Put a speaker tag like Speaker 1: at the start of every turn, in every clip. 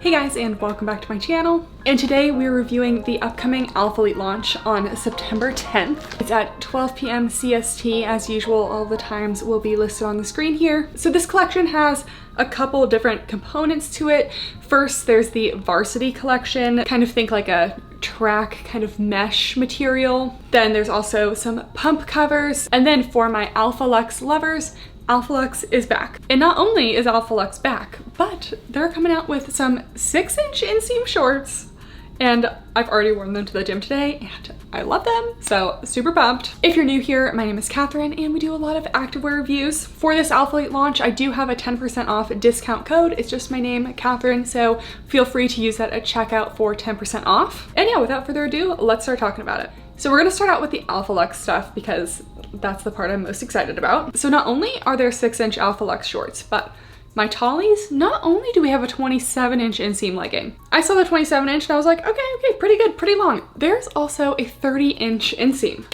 Speaker 1: Hey guys, and welcome back to my channel. And today we're reviewing the upcoming Alphalete launch on September 10th. It's at 12 p.m. CST. As usual, all the times will be listed on the screen here. So this collection has a couple different components to it. First, there's the Varsity collection. Kind of think like a track kind of mesh material. Then there's also some pump covers. And then for my Alphalux lovers, Alphalux is back. And not only is Alphalux back, but they're coming out with some 6-inch inseam shorts. And I've already worn them to the gym today and I love them, so super pumped. If you're new here, my name is Kathryn and we do a lot of activewear reviews. For this Alphalete launch, I do have a 10% off discount code. It's just my name, Kathryn, so feel free to use that at checkout for 10% off. And yeah, without further ado, let's start talking about it. So we're gonna start out with the Alphalux stuff because that's the part I'm most excited about. So not only are there 6-inch Alphalux shorts, but my tallies, not only do we have a 27-inch inseam legging. I saw the 27-inch and I was like, okay, pretty good, pretty long. There's also a 30-inch inseam.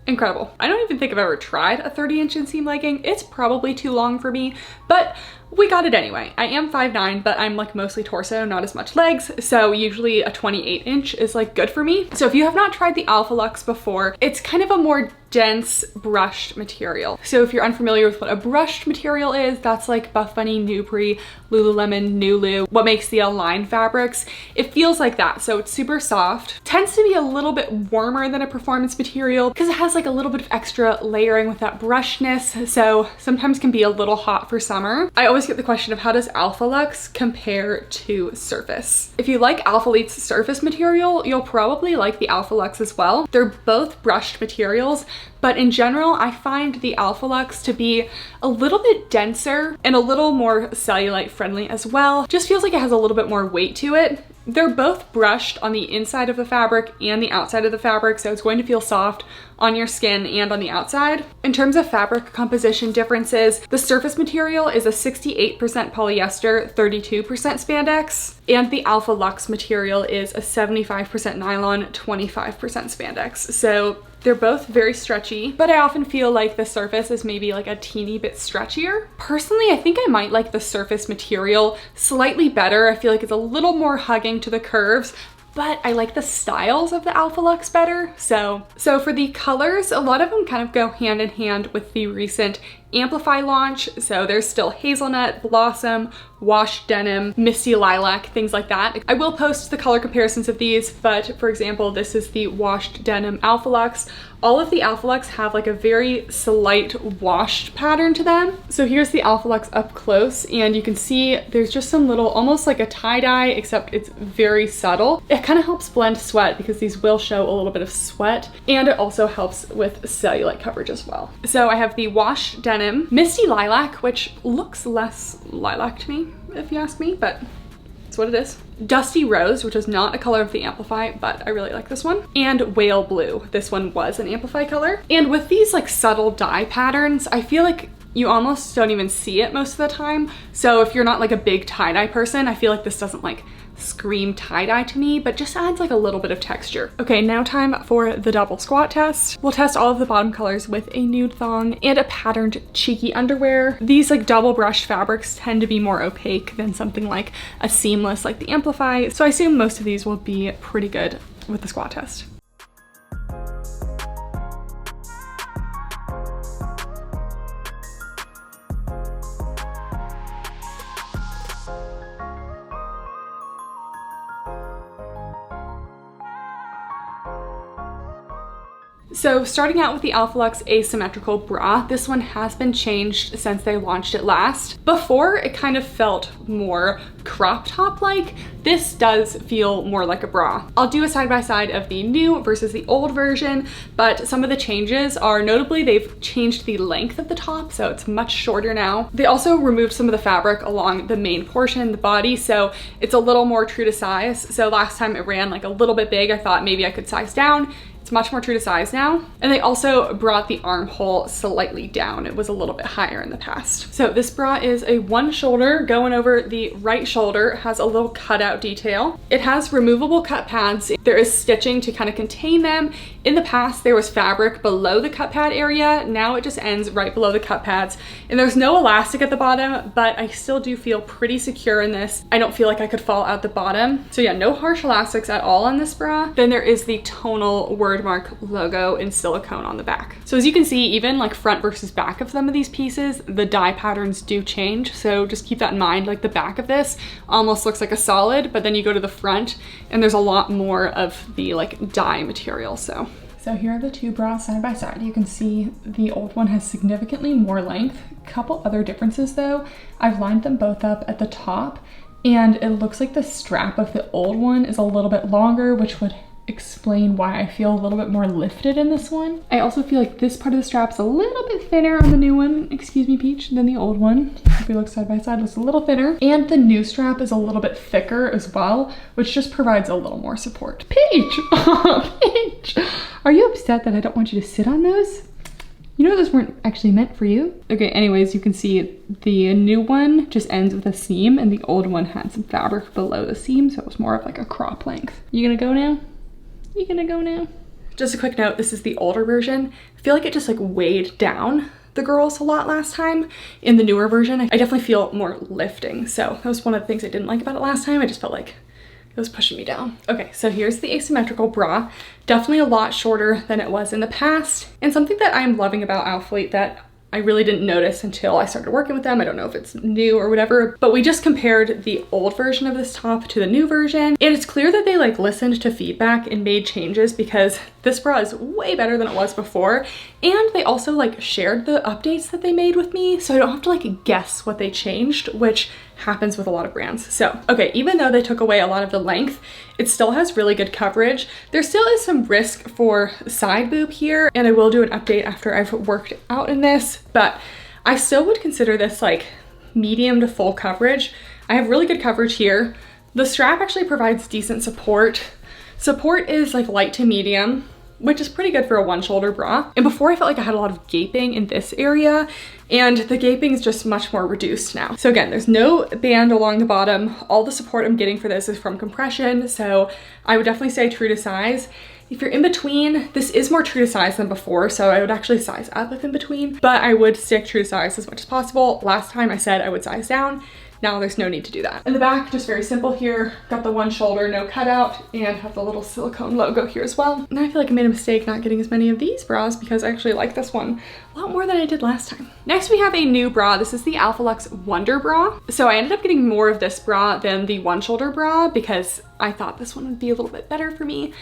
Speaker 1: Incredible. I don't even think I've ever tried a 30-inch inseam legging. It's probably too long for me, but we got it anyway. I am 5'9", but I'm like mostly torso, not as much legs. So usually a 28-inch is like good for me. So if you have not tried the Alphalux before, it's kind of a more dense brushed material. So if you're unfamiliar with what a brushed material is, that's like Buff Bunny, Nupri, Lululemon, Nulu, what makes the Align fabrics. It feels like that. So it's super soft. Tends to be a little bit warmer than a performance material because it has like a little bit of extra layering with that brushness. So sometimes can be a little hot for summer. I always get the question of how does Alphalux compare to Surface? If you like Alphalete's surface material, you'll probably like the Alphalux as well. They're both brushed materials, but in general, I find the Alphalux to be a little bit denser and a little more cellulite friendly as well. Just feels like it has a little bit more weight to it. They're both brushed on the inside of the fabric and the outside of the fabric, so it's going to feel soft on your skin and on the outside. In terms of fabric composition differences, the surface material is a 68% polyester, 32% spandex, and the Alphalux material is a 75% nylon, 25% spandex. So they're both very stretchy, but I often feel like the surface is maybe like a teeny bit stretchier. Personally, I think I might like the surface material slightly better. I feel like it's a little more hugging to the curves, but I like the styles of the Alphalux better. So for the colors, a lot of them kind of go hand in hand with the recent Amplify launch. So there's still hazelnut, blossom, washed denim, misty lilac, things like that. I will post the color comparisons of these, but for example, this is the washed denim Alphalux. All of the Alphalux have like a very slight washed pattern to them. So here's the Alphalux up close and you can see there's just some little, almost like a tie-dye, except it's very subtle. It kind of helps blend sweat because these will show a little bit of sweat, and it also helps with cellulite coverage as well. So I have the washed denim, misty lilac, which looks less lilac to me, if you ask me, but it's what it is. Dusty rose, which is not a color of the Amplify, but I really like this one. And whale blue. This one was an Amplify color. And with these like subtle dye patterns, I feel like you almost don't even see it most of the time. So if you're not like a big tie-dye person, I feel like this doesn't like scream tie-dye to me, but just adds like a little bit of texture. Okay, now time for the double squat test. We'll test all of the bottom colors with a nude thong and a patterned cheeky underwear. These like double brushed fabrics tend to be more opaque than something like a seamless like the Amplify, so I assume most of these will be pretty good with the squat test. So starting out with the Alphalux asymmetrical bra, this one has been changed since they launched it last. Before, it kind of felt more crop top-like. This does feel more like a bra. I'll do a side-by-side of the new versus the old version, but some of the changes are notably they've changed the length of the top, so it's much shorter now. They also removed some of the fabric along the main portion, the body, so it's a little more true to size. So last time it ran like a little bit big, I thought maybe I could size down. It's It's much more true to size now. And they also brought the armhole slightly down. It was a little bit higher in the past. So this bra is a one shoulder going over the right shoulder. It has a little cutout detail. It has removable cut pads. There is stitching to kind of contain them. In the past, there was fabric below the cut pad area. Now it just ends right below the cut pads. And there's no elastic at the bottom, but I still do feel pretty secure in this. I don't feel like I could fall out the bottom. So yeah, no harsh elastics at all on this bra. Then there is the tonal wordmark logo in silicone on the back. So as you can see, even like front versus back of some of these pieces, the dye patterns do change. So just keep that in mind. Like the back of this almost looks like a solid, but then you go to the front and there's a lot more of the like dye material. So here are the two bras side by side. You can see the old one has significantly more length. A couple other differences though. I've lined them both up at the top and it looks like the strap of the old one is a little bit longer, which would explain why I feel a little bit more lifted in this one. I also feel like this part of the strap's a little bit thinner on the new one, excuse me Peach, than the old one. If we look side by side, it's a little thinner. And the new strap is a little bit thicker as well, which just provides a little more support. Peach! Oh, Peach! Are you upset that I don't want you to sit on those? You know those weren't actually meant for you. Okay, anyways, you can see the new one just ends with a seam and the old one had some fabric below the seam, so it was more of like a crop length. You gonna go now? You gonna go now? Just a quick note, this is the older version. I feel like it just like weighed down the girls a lot last time. In the newer version, I definitely feel more lifting. So that was one of the things I didn't like about it last time. I just felt like it was pushing me down. Okay, so here's the asymmetrical bra. Definitely a lot shorter than it was in the past. And something that I'm loving about Alphalete that I really didn't notice until I started working with them. I don't know if it's new or whatever, but we just compared the old version of this top to the new version. And it's clear that they like listened to feedback and made changes because this bra is way better than it was before. And they also like shared the updates that they made with me. So I don't have to like guess what they changed, which happens with a lot of brands. So, okay, even though they took away a lot of the length, it still has really good coverage. There still is some risk for side boob here, and I will do an update after I've worked out in this, but I still would consider this like medium to full coverage. I have really good coverage here. The strap actually provides decent support. Support is like light to medium, which is pretty good for a one shoulder bra. And before I felt like I had a lot of gaping in this area, and the gaping is just much more reduced now. So again, there's no band along the bottom. All the support I'm getting for this is from compression. So I would definitely say true to size. If you're in between, this is more true to size than before. So I would actually size up if in between, but I would stick true to size as much as possible. Last time I said I would size down. Now there's no need to do that. In the back, just very simple here. Got the one shoulder, no cutout, and have the little silicone logo here as well. And I feel like I made a mistake not getting as many of these bras because I actually like this one a lot more than I did last time. Next, we have a new bra. This is the Alphalux Wonder Bra. So I ended up getting more of this bra than the one shoulder bra because I thought this one would be a little bit better for me.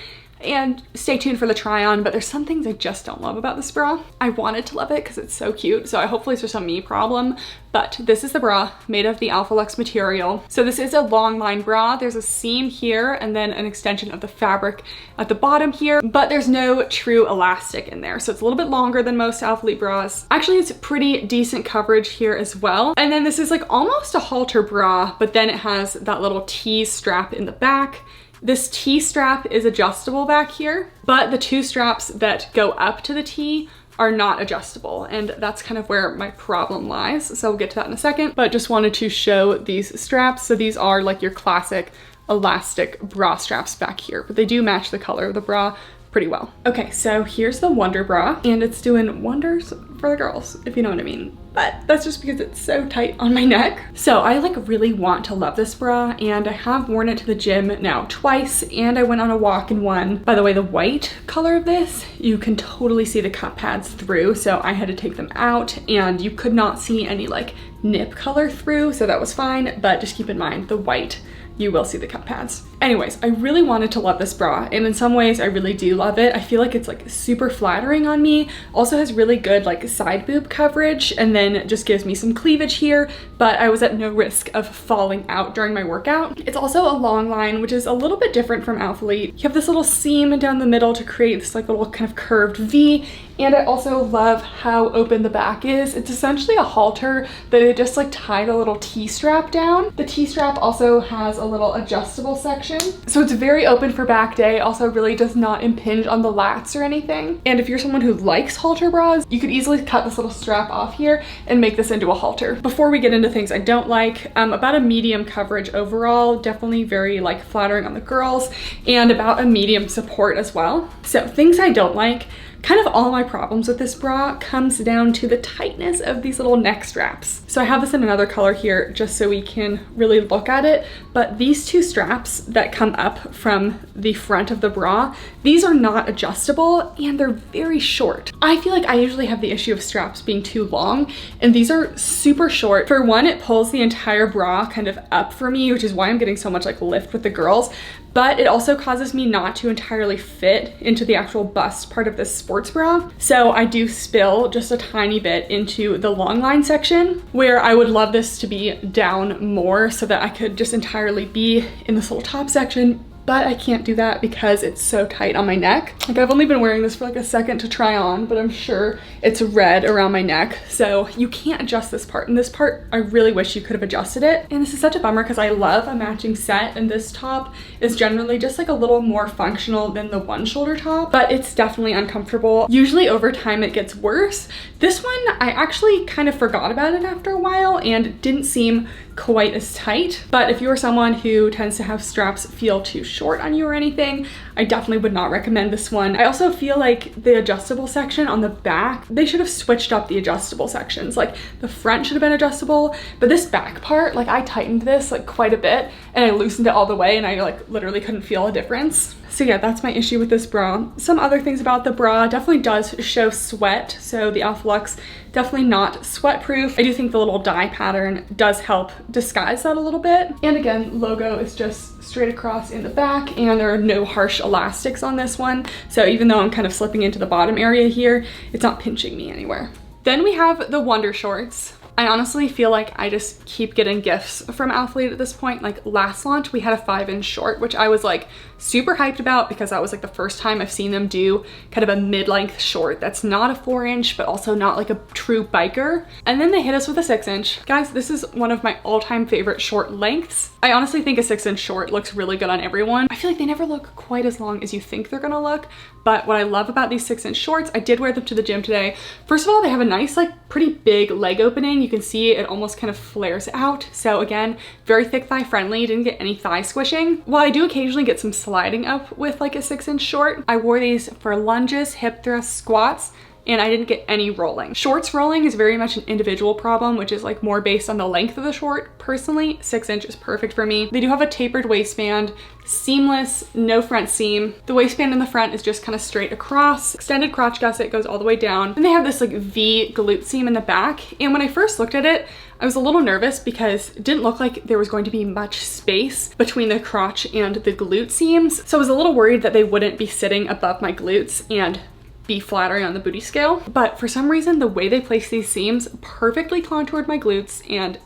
Speaker 1: And stay tuned for the try on, but there's some things I just don't love about this bra. I wanted to love it because it's so cute, so hopefully it's just a me problem, but this is the bra made of the Alphalux material. So this is a long line bra. There's a seam here and then an extension of the fabric at the bottom here, but there's no true elastic in there. So it's a little bit longer than most Alphalete bras. Actually, it's pretty decent coverage here as well. And then this is like almost a halter bra, but then it has that little T strap in the back. This T strap is adjustable back here, but the two straps that go up to the T are not adjustable, and that's kind of where my problem lies. So we'll get to that in a second, but just wanted to show these straps. So these are like your classic elastic bra straps back here, but they do match the color of the bra pretty well. Okay, so here's the Wonder Bra, and it's doing wonders for the girls, if you know what I mean. But that's just because it's so tight on my neck. So I like really want to love this bra, and I have worn it to the gym now twice, and I went on a walk in one. By the way, the white color of this, you can totally see the cut pads through, so I had to take them out, and you could not see any like nip color through, so that was fine, but just keep in mind the white, you will see the cut pads. Anyways, I really wanted to love this bra, and in some ways I really do love it. I feel like it's like super flattering on me. Also has really good like side boob coverage, and then just gives me some cleavage here, but I was at no risk of falling out during my workout. It's also a long line, which is a little bit different from Alphalete. You have this little seam down the middle to create this like little kind of curved V, and I also love how open the back is. It's essentially a halter that it just like tied a little T-strap down. The T-strap also has a little adjustable section section. So it's very open for back day, also really does not impinge on the lats or anything. And if you're someone who likes halter bras, you could easily cut this little strap off here and make this into a halter. Before we get into things I don't like, about a medium coverage overall, definitely very like flattering on the girls, and about a medium support as well. So things I don't like, kind of all my problems with this bra comes down to the tightness of these little neck straps. So I have this in another color here just so we can really look at it, but these two straps that come up from the front of the bra, these are not adjustable and they're very short. I feel like I usually have the issue of straps being too long, and these are super short. For one, it pulls the entire bra kind of up for me, which is why I'm getting so much like lift with the girls, but it also causes me not to entirely fit into the actual bust part of this sports bra. So I do spill just a tiny bit into the long line section, where I would love this to be down more so that I could just entirely be in this little top section, but I can't do that because it's so tight on my neck. Like, I've only been wearing this for like a second to try on, but I'm sure it's red around my neck. So you can't adjust this part. And this part, I really wish you could have adjusted it. And this is such a bummer because I love a matching set, and this top is generally just like a little more functional than the one shoulder top, but it's definitely uncomfortable. Usually over time it gets worse. This one, I actually kind of forgot about it after a while and didn't seem quite as tight. But if you're someone who tends to have straps feel too short on you or anything, I definitely would not recommend this one. I also feel like the adjustable section on the back, they should have switched up the adjustable sections. Like, the front should have been adjustable, but this back part, like, I tightened this like quite a bit and I loosened it all the way, and I like literally couldn't feel a difference. So yeah, that's my issue with this bra. Some other things about the bra, definitely does show sweat. So the Alphalux, definitely not sweat proof. I do think the little dye pattern does help disguise that a little bit. And again, logo is just straight across in the back, and there are no harsh elastics on this one. So even though I'm kind of slipping into the bottom area here, it's not pinching me anywhere. Then we have the Wonder shorts. I honestly feel like I just keep getting gifts from Alphalete at this point. Like, last launch, we had a 5-inch short, which I was like super hyped about because that was like the first time I've seen them do kind of a mid-length short that's not a 4-inch, but also not like a true biker. And then they hit us with a 6-inch. Guys, this is one of my all-time favorite short lengths. I honestly think a 6-inch short looks really good on everyone. I feel like they never look quite as long as you think they're gonna look, but what I love about these 6-inch shorts, I did wear them to the gym today. First of all, they have a nice, like, pretty big leg opening. You can see it almost kind of flares out. So again, very thick thigh friendly. Didn't get any thigh squishing. While I do occasionally get some sliding up with like a 6-inch short, I wore these for lunges, hip thrusts, squats, and I didn't get any rolling. Shorts rolling is very much an individual problem, which is like more based on the length of the short. Personally, 6-inch is perfect for me. They do have a tapered waistband, seamless, no front seam. The waistband in the front is just kind of straight across. Extended crotch gusset goes all the way down. And they have this like V glute seam in the back. And when I first looked at it, I was a little nervous because it didn't look like there was going to be much space between the crotch and the glute seams. So I was a little worried that they wouldn't be sitting above my glutes and be flattering on the booty scale. But for some reason, the way they place these seams perfectly contoured my glutes and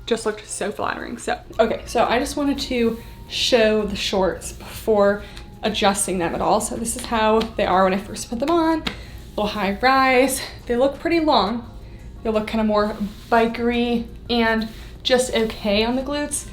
Speaker 1: just looked so flattering. So, okay, so I just wanted to show the shorts before adjusting them at all. So this is how they are when I first put them on. Little high rise. They look pretty long. They look kind of more bikery and just okay on the glutes.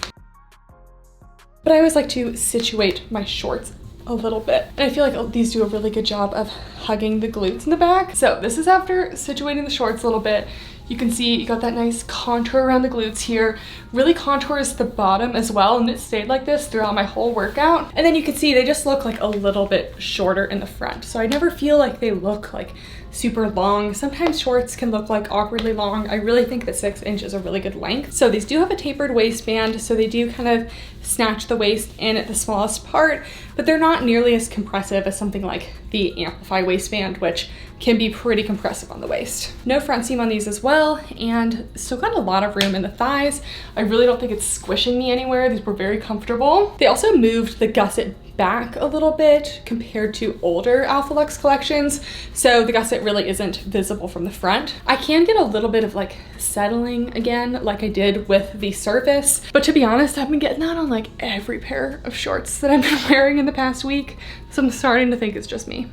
Speaker 1: But I always like to situate my shorts a little bit. And I feel like these do a really good job of hugging the glutes in the back. So this is after situating the shorts a little bit. You can see you got that nice contour around the glutes here. Really contours the bottom as well, and it stayed like this throughout my whole workout. And then you can see they just look like a little bit shorter in the front. So I never feel like they look like super long. Sometimes shorts can look like awkwardly long. I really think that 6-inch is a really good length. So these do have a tapered waistband, so they do kind of snatch the waist in at the smallest part, but they're not nearly as compressive as something like the Amplify waistband, which can be pretty compressive on the waist. No front seam on these as well, and still got a lot of room in the thighs. I really don't think it's squishing me anywhere. These were very comfortable. They also moved the gusset back a little bit compared to older Alphalux collections, so the gusset really isn't visible from the front. I can get a little bit of like settling again like I did with the Surface, but to be honest, I've been getting that on like every pair of shorts that I've been wearing in the past week, so I'm starting to think it's just me.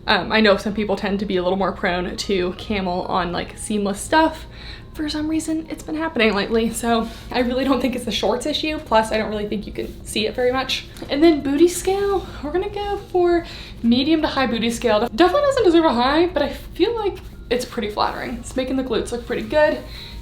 Speaker 1: I know some people tend to be a little more prone to camel on like seamless stuff, for some reason it's been happening lately. So I really don't think it's the shorts issue. Plus I don't really think you can see it very much. And then booty scale, we're gonna go for medium to high booty scale. Definitely doesn't deserve a high, but I feel like it's pretty flattering. It's making the glutes look pretty good.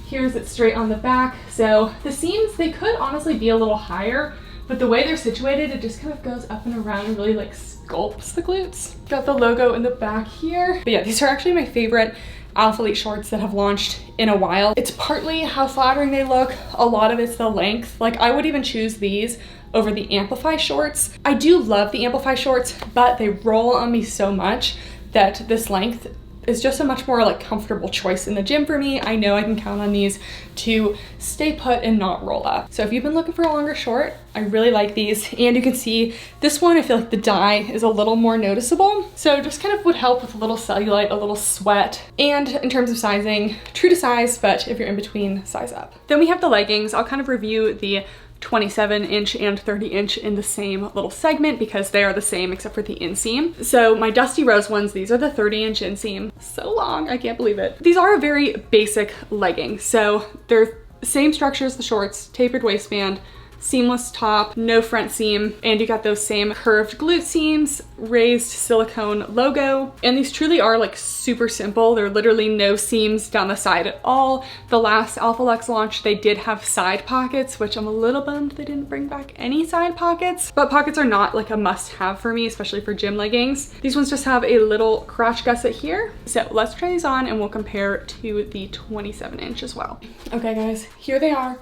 Speaker 1: Here's it straight on the back. So the seams, they could honestly be a little higher, but the way they're situated, it just kind of goes up and around and really like sculpts the glutes. Got the logo in the back here. But yeah, these are actually my favorite Alphalete shorts that have launched in a while. It's partly how flattering they look. A lot of it's the length. Like I would even choose these over the Amplify shorts. I do love the Amplify shorts, but they roll on me so much that this length is just a much more like comfortable choice in the gym for me. I know I can count on these to stay put and not roll up. So if you've been looking for a longer short, I really like these. And you can see this one, I feel like the dye is a little more noticeable. So just kind of would help with a little cellulite, a little sweat. And in terms of sizing, true to size, but if you're in between, size up. Then we have the leggings. I'll kind of review the 27-inch and 30-inch in the same little segment because they are the same except for the inseam. So my Dusty Rose ones, these are the 30-inch inseam. So long, I can't believe it. These are a very basic legging. So they're same structure as the shorts, tapered waistband, seamless top, no front seam, and you got those same curved glute seams, raised silicone logo. And these truly are like super simple. There are literally no seams down the side at all. The last Alphalux launch, they did have side pockets, which I'm a little bummed they didn't bring back any side pockets, but pockets are not like a must have for me, especially for gym leggings. These ones just have a little crotch gusset here. So let's try these on and we'll compare to the 27-inch as well. Okay guys, here they are.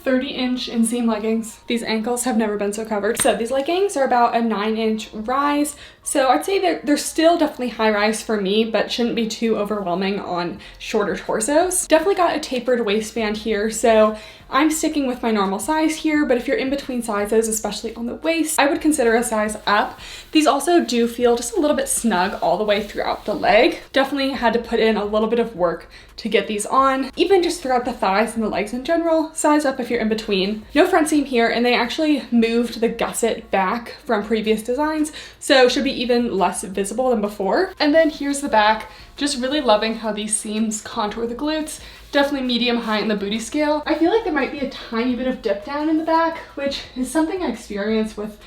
Speaker 1: 30-inch inseam leggings. These ankles have never been so covered. So these leggings are about a 9-inch rise. So I'd say they're still definitely high rise for me, but shouldn't be too overwhelming on shorter torsos. Definitely got a tapered waistband here. So I'm sticking with my normal size here, but if you're in between sizes, especially on the waist, I would consider a size up. These also do feel just a little bit snug all the way throughout the leg. Definitely had to put in a little bit of work to get these on. Even just throughout the thighs and the legs in general, size up if you're in between. No front seam here, and they actually moved the gusset back from previous designs, so should be even less visible than before. And then here's the back. Just really loving how these seams contour the glutes. Definitely medium high in the booty scale. I feel like there might be a tiny bit of dip down in the back, which is something I experience with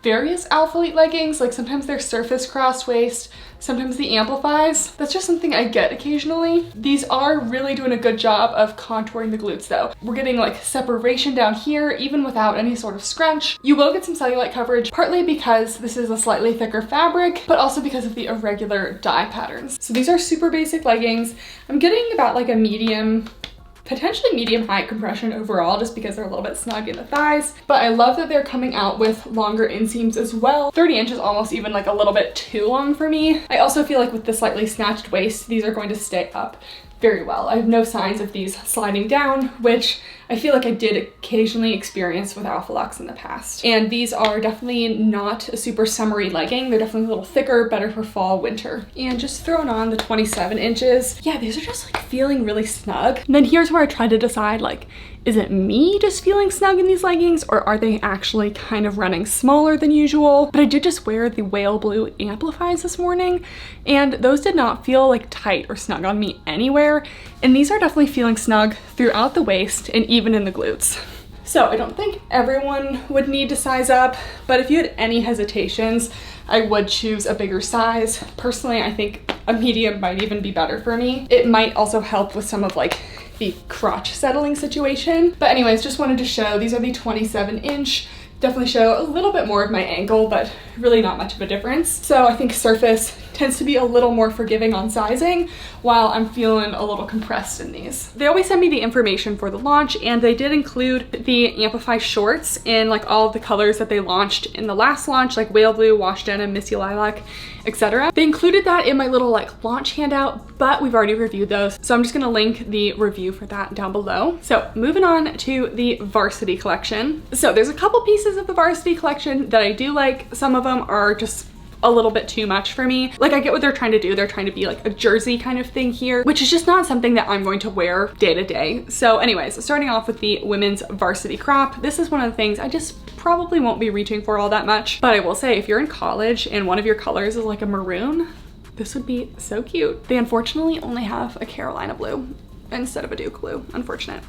Speaker 1: various Alphalete leggings. Like sometimes they're surface cross waist, sometimes the Amplifies. That's just something I get occasionally. These are really doing a good job of contouring the glutes though. We're getting like separation down here, even without any sort of scrunch. You will get some cellulite coverage, partly because this is a slightly thicker fabric, but also because of the irregular dye patterns. So these are super basic leggings. I'm getting about like a medium, potentially medium height compression overall, just because they're a little bit snug in the thighs. But I love that they're coming out with longer inseams as well. 30 inches almost even like a little bit too long for me. I also feel like with the slightly snatched waist, these are going to stay up very well. I have no signs of these sliding down, which I feel like I did occasionally experience with Alphalux in the past. And these are definitely not a super summery legging. They're definitely a little thicker, better for fall, winter. And just throwing on the 27 inches. Yeah, these are just like feeling really snug. And then here's where I try to decide, like, is it me just feeling snug in these leggings, or are they actually kind of running smaller than usual? But I did just wear the whale blue Amplifies this morning, and those did not feel like tight or snug on me anywhere. And these are definitely feeling snug throughout the waist and even in the glutes. So I don't think everyone would need to size up, but if you had any hesitations, I would choose a bigger size. Personally, I think a medium might even be better for me. It might also help with some of like the crotch settling situation. But anyways, just wanted to show, these are the 27-inch. Definitely show a little bit more of my ankle, but really not much of a difference. So I think Surface tends to be a little more forgiving on sizing, while I'm feeling a little compressed in these. They always send me the information for the launch, and they did include the Amplify shorts in like all of the colors that they launched in the last launch, like whale blue, wash denim, misty lilac, etc. They included that in my little like launch handout, but we've already reviewed those, so I'm just gonna link the review for that down below. So moving on to the Varsity collection. So there's a couple pieces of the Varsity collection that I do like. Some of them are just a little bit too much for me. Like, I get what they're trying to do. They're trying to be like a jersey kind of thing here, which is just not something that I'm going to wear day to day. So anyways, starting off with the women's Varsity crop. This is one of the things I just probably won't be reaching for all that much. But I will say, if you're in college and one of your colors is like a maroon, this would be so cute. They unfortunately only have a Carolina blue. instead of a Duke blue. Unfortunate.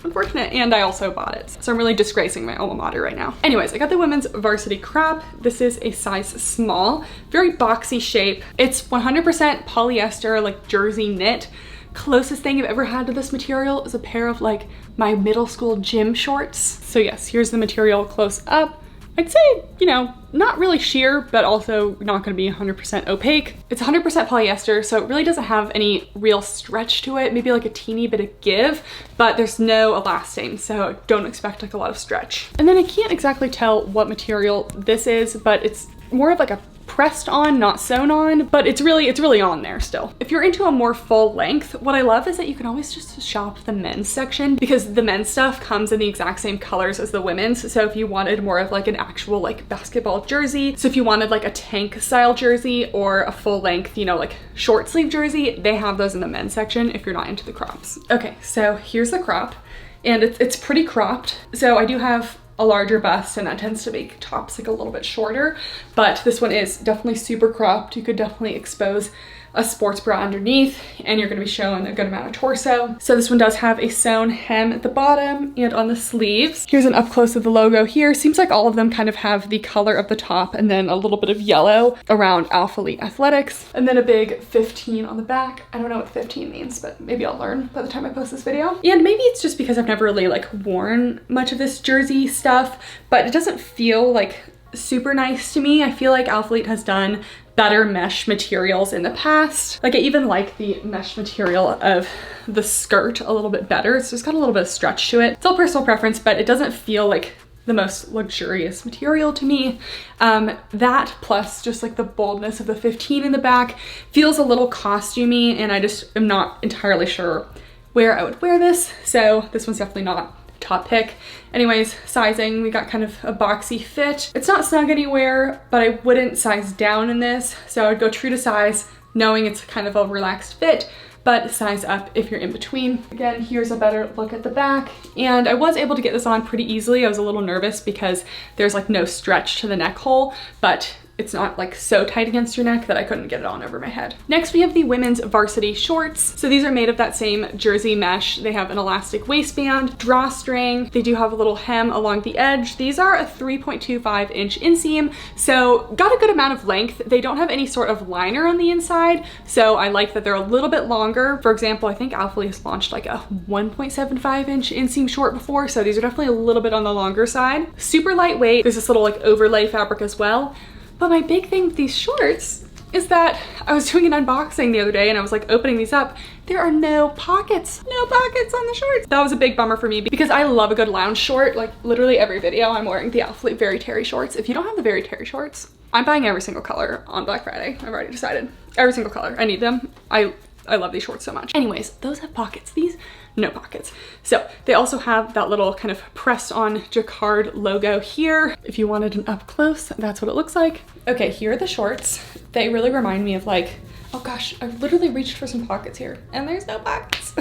Speaker 1: Unfortunate, and I also bought it. So I'm really disgracing my alma mater right now. Anyways, I got the women's Varsity crop. This is a size small, very boxy shape. It's 100% polyester, like jersey knit. Closest thing I've ever had to this material is a pair of like my middle school gym shorts. So yes, here's the material close up. I'd say, you know, not really sheer, but also not gonna be 100% opaque. It's 100% polyester, so it really doesn't have any real stretch to it, maybe like a teeny bit of give, but there's no elastane, so don't expect like a lot of stretch. And then I can't exactly tell what material this is, but it's more of like a pressed on, not sewn on, but it's really on there still. If you're into a more full length, what I love is that you can always just shop the men's section because the men's stuff comes in the exact same colors as the women's. So if you wanted more of like an actual like basketball jersey, so if you wanted like a tank style jersey or a full length, you know, like short sleeve jersey, they have those in the men's section if you're not into the crops. Okay, so here's the crop and it's pretty cropped. So I do have a larger bust and that tends to make tops like a little bit shorter, but this one is definitely super cropped. You could definitely expose a sports bra underneath and you're going to be showing a good amount of torso. So this one does have a sewn hem at the bottom and on the sleeves. Here's an up close of the logo here. Seems like all of them kind of have the color of the top and then a little bit of yellow around Alphalete Athletics and then a big 15 on the back. I don't know what 15 means, but maybe I'll learn by the time I post this video. And maybe it's just because I've never really like worn much of this jersey stuff, but it doesn't feel like super nice to me. I feel like Alphalete has done better mesh materials in the past. Like I even like the mesh material of the skirt a little bit better. It's just got a little bit of stretch to it. It's all personal preference, but it doesn't feel like the most luxurious material to me. That plus just like the boldness of the 15 in the back feels a little costumey and I just am not entirely sure where I would wear this. So this one's definitely not top pick. Anyways, sizing, we got kind of a boxy fit. It's not snug anywhere, but I wouldn't size down in this. So I'd go true to size, knowing it's kind of a relaxed fit, but size up if you're in between. Again, here's a better look at the back. And I was able to get this on pretty easily. I was a little nervous because there's like no stretch to the neck hole, but it's not like so tight against your neck that I couldn't get it on over my head. Next, we have the women's Varsity shorts. So these are made of that same jersey mesh. They have an elastic waistband, drawstring. They do have a little hem along the edge. These are a 3.25 inch inseam. So got a good amount of length. They don't have any sort of liner on the inside. So I like that they're a little bit longer. For example, I think Alphalete has launched like a 1.75 inch inseam short before. So these are definitely a little bit on the longer side. Super lightweight. There's this little like overlay fabric as well. But my big thing with these shorts is that I was doing an unboxing the other day and I was like opening these up. There are no pockets on the shorts. That was a big bummer for me because I love a good lounge short. Like literally every video I'm wearing the Alphalete Very Terry shorts. If you don't have the Very Terry shorts, I'm buying every single color on Black Friday. I've already decided. Every single color. I need them. I love these shorts so much. Anyways, those have pockets. These, no pockets. So they also have that little kind of pressed on jacquard logo here. If you wanted an up close, that's what it looks like. Okay, here are the shorts. They really remind me of like, oh gosh, I literally reached for some pockets here and there's no pockets.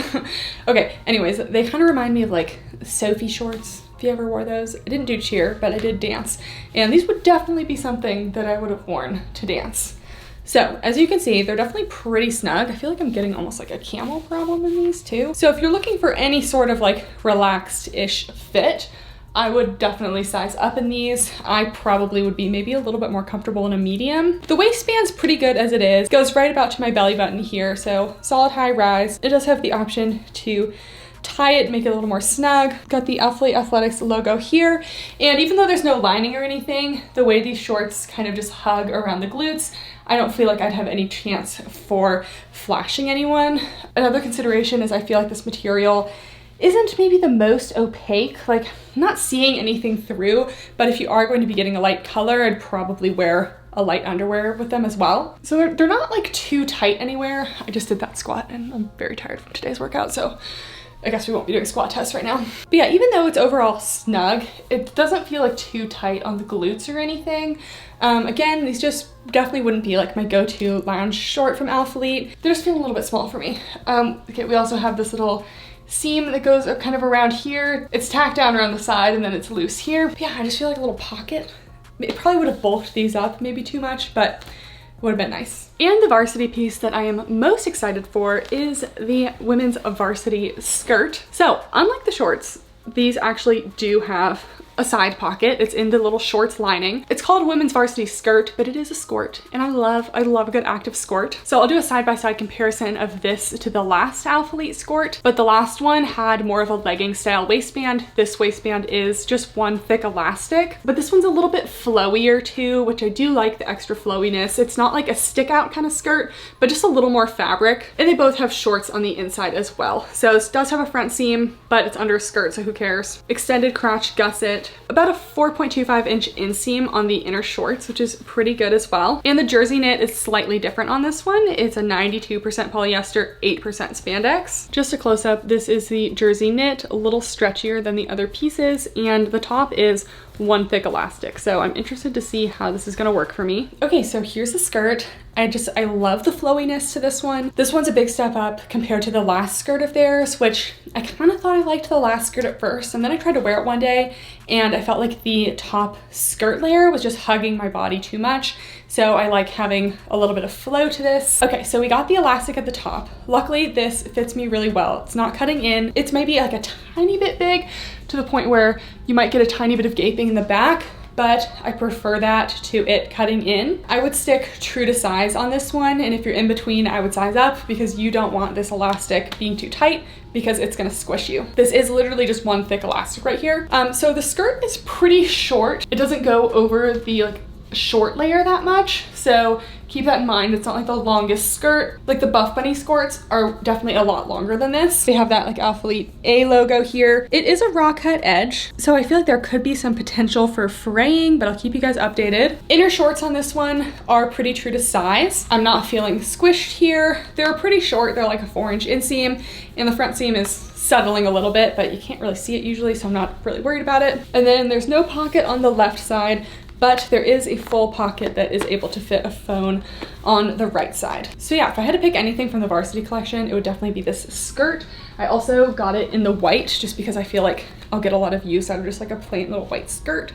Speaker 1: Okay, anyways, they kind of remind me of like Sophie shorts. If you ever wore those. I didn't do cheer, but I did dance. And these would definitely be something that I would have worn to dance. So as you can see, they're definitely pretty snug. I feel like I'm getting almost like a camel problem in these too. So if you're looking for any sort of like relaxed-ish fit, I would definitely size up in these. I probably would be maybe a little bit more comfortable in a medium. The waistband's pretty good as it is. Goes right about to my belly button here, so solid high rise. It does have the option to tie it, make it a little more snug. Got the Alphalete Athletics logo here. And even though there's no lining or anything, the way these shorts kind of just hug around the glutes, I don't feel like I'd have any chance for flashing anyone. Another consideration is I feel like this material isn't maybe the most opaque. Like, I'm not seeing anything through, but if you are going to be getting a light color, I'd probably wear a light underwear with them as well. So they're not like too tight anywhere. I just did that squat and I'm very tired from today's workout, so I guess we won't be doing squat tests right now. But yeah, even though it's overall snug, it doesn't feel like too tight on the glutes or anything. Again, these just definitely wouldn't be like my go-to lounge short from Alphalete. They're just feeling a little bit small for me. Okay, we also have this little seam that goes kind of around here. It's tacked down around the side and then it's loose here. But yeah, I just feel like a little pocket. It probably would have bulked these up maybe too much, but would have been nice. And the varsity piece that I am most excited for is the women's varsity skirt. So unlike the shorts, these actually do have a side pocket. It's in the little shorts lining. It's called women's varsity skirt, but it is a skirt, and I love a good active skirt. So I'll do a side-by-side comparison of this to the last Alphalete skirt, but the last one had more of a legging style waistband. This waistband is just one thick elastic, but this one's a little bit flowier too, which I do like the extra flowiness. It's not like a stick out kind of skirt, but just a little more fabric. And they both have shorts on the inside as well. So this does have a front seam, but it's under a skirt, so who cares? Extended crotch gusset, about a 4.25 inch inseam on the inner shorts, which is pretty good as well. And the jersey knit is slightly different on this one. It's a 92% polyester, 8% spandex. Just a close up, this is the jersey knit, a little stretchier than the other pieces, and the top is one thick elastic. So I'm interested to see how this is gonna work for me. Okay, so here's the skirt. I love the flowiness to this one. This one's a big step up compared to the last skirt of theirs, which I kind of thought I liked the last skirt at first, and then I tried to wear it one day and I felt like the top skirt layer was just hugging my body too much. So I like having a little bit of flow to this. Okay, so we got the elastic at the top. Luckily, this fits me really well. It's not cutting in. It's maybe like a tiny bit big to the point where you might get a tiny bit of gaping in the back, but I prefer that to it cutting in. I would stick true to size on this one, and if you're in between, I would size up because you don't want this elastic being too tight because it's gonna squish you. This is literally just one thick elastic right here. So the skirt is pretty short. It doesn't go over the short layer that much, so keep that in mind. It's not like the longest skirt. Like the Buff Bunny skirts are definitely a lot longer than this. They have that like Alphalete A logo here. It is a raw cut edge, so I feel like there could be some potential for fraying, but I'll keep you guys updated. Inner shorts on this one are pretty true to size. I'm not feeling squished here. They're pretty short. They're like a 4-inch inseam, and the front seam is settling a little bit, but you can't really see it usually, so I'm not really worried about it. And then there's no pocket on the left side, but there is a full pocket that is able to fit a phone on the right side. So yeah, if I had to pick anything from the Varsity collection, it would definitely be this skirt. I also got it in the white just because I feel like I'll get a lot of use out of just like a plain little white skirt,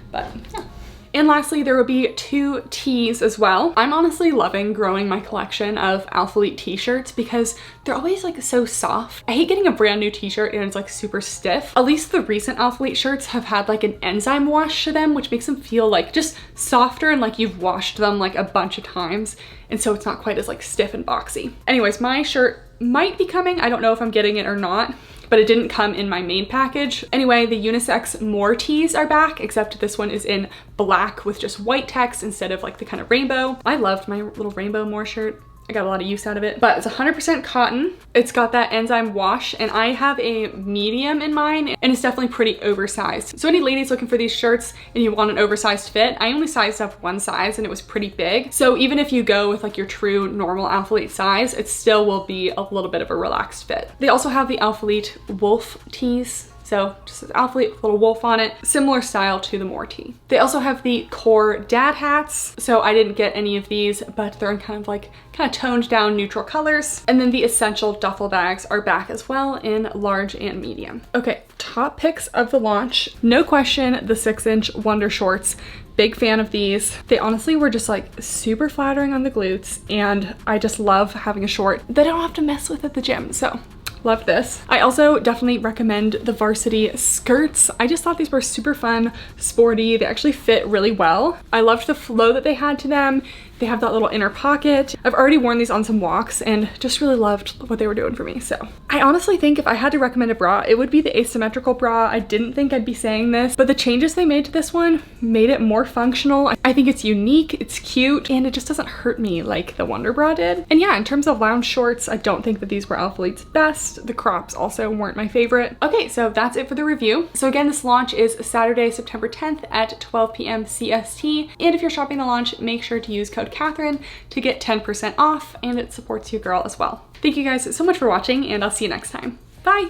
Speaker 1: but yeah. And lastly, there will be 2 tees as well. I'm honestly loving growing my collection of Alphalete t-shirts because they're always like so soft. I hate getting a brand new t-shirt and it's like super stiff. At least the recent Alphalete shirts have had like an enzyme wash to them, which makes them feel like just softer and like you've washed them like a bunch of times. And so it's not quite as like stiff and boxy. Anyways, my shirt might be coming. I don't know if I'm getting it or not, but it didn't come in my main package. Anyway, the Unisex More tees are back, except this one is in black with just white text instead of like the kind of rainbow. I loved my little rainbow More shirt. I got a lot of use out of it, but it's 100% cotton. It's got that enzyme wash, and I have a medium in mine, and it's definitely pretty oversized. So any ladies looking for these shirts and you want an oversized fit, I only sized up one size and it was pretty big. So even if you go with like your true normal Alphalete size, it still will be a little bit of a relaxed fit. They also have the Alphalete Wolf tees. So just an Alphalete with a little wolf on it, similar style to the More tee. They also have the core dad hats. So I didn't get any of these, but they're in kind of toned down neutral colors. And then the essential duffel bags are back as well in large and medium. Okay, top picks of the launch. No question, the 6-inch Wonder shorts. Big fan of these. They honestly were just like super flattering on the glutes, and I just love having a short that I don't have to mess with at the gym. So love this. I also definitely recommend the Varsity skirts. I just thought these were super fun, sporty. They actually fit really well. I loved the flow that they had to them. They have that little inner pocket. I've already worn these on some walks and just really loved what they were doing for me. So I honestly think if I had to recommend a bra, it would be the asymmetrical bra. I didn't think I'd be saying this, but the changes they made to this one made it more functional. I think it's unique, it's cute, and it just doesn't hurt me like the Wonder bra did. And yeah, in terms of lounge shorts, I don't think that these were Alphalete's best. The crops also weren't my favorite. Okay, so that's it for the review. So again, this launch is Saturday, September 10th at 12 p.m. CST. And if you're shopping the launch, make sure to use code Kathryn to get 10% off, and it supports your girl as well. Thank you guys so much for watching, and I'll see you next time. Bye!